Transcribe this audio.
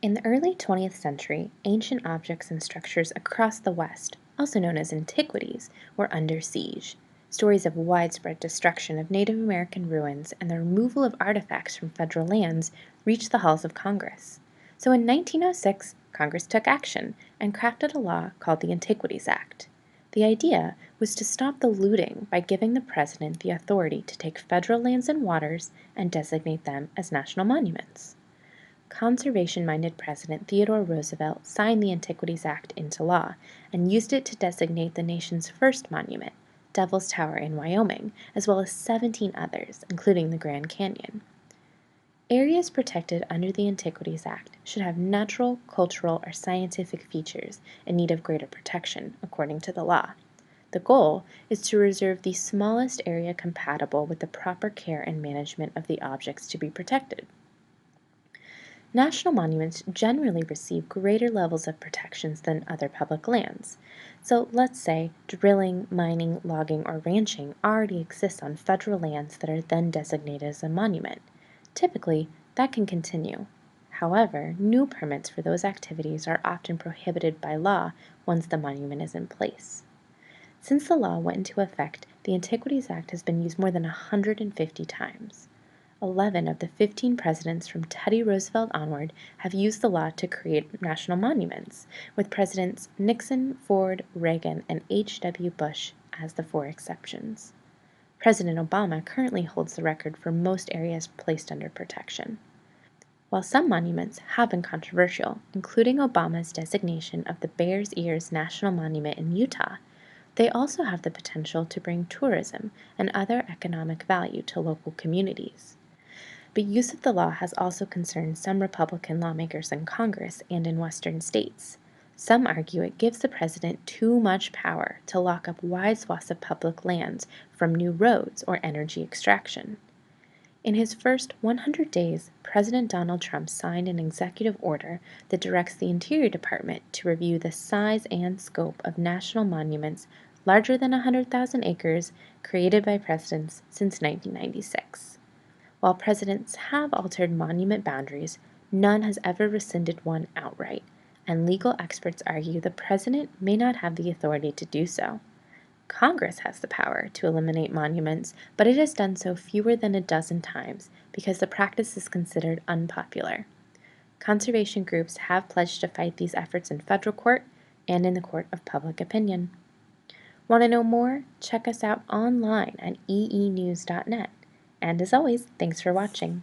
In the early 20th century, ancient objects and structures across the West, also known as antiquities, were under siege. Stories of widespread destruction of Native American ruins and the removal of artifacts from federal lands reached the halls of Congress. So in 1906, Congress took action and crafted a law called the Antiquities Act. The idea was to stop the looting by giving the president the authority to take federal lands and waters and designate them as national monuments. Conservation-minded President Theodore Roosevelt signed the Antiquities Act into law and used it to designate the nation's first monument, Devil's Tower in Wyoming, as well as 17 others, including the Grand Canyon. Areas protected under the Antiquities Act should have natural, cultural, or scientific features in need of greater protection, according to the law. The goal is to reserve the smallest area compatible with the proper care and management of the objects to be protected. National monuments generally receive greater levels of protections than other public lands. So let's say drilling, mining, logging, or ranching already exists on federal lands that are then designated as a monument. Typically, that can continue. However, new permits for those activities are often prohibited by law once the monument is in place. Since the law went into effect, the Antiquities Act has been used more than 150 times. 11 of the 15 presidents from Teddy Roosevelt onward have used the law to create national monuments, with Presidents Nixon, Ford, Reagan, and H.W. Bush as the 4 exceptions. President Obama currently holds the record for most areas placed under protection. While some monuments have been controversial, including Obama's designation of the Bears Ears National Monument in Utah, they also have the potential to bring tourism and other economic value to local communities. But use of the law has also concerned some Republican lawmakers in Congress and in Western states. Some argue it gives the president too much power to lock up wide swaths of public lands from new roads or energy extraction. In his first 100 days, President Donald Trump signed an executive order that directs the Interior Department to review the size and scope of national monuments larger than 100,000 acres created by presidents since 1996. While presidents have altered monument boundaries, none has ever rescinded one outright, and legal experts argue the president may not have the authority to do so. Congress has the power to eliminate monuments, but it has done so fewer than a dozen times because the practice is considered unpopular. Conservation groups have pledged to fight these efforts in federal court and in the court of public opinion. Want to know more? Check us out online at eenews.net. And as always, thanks for watching.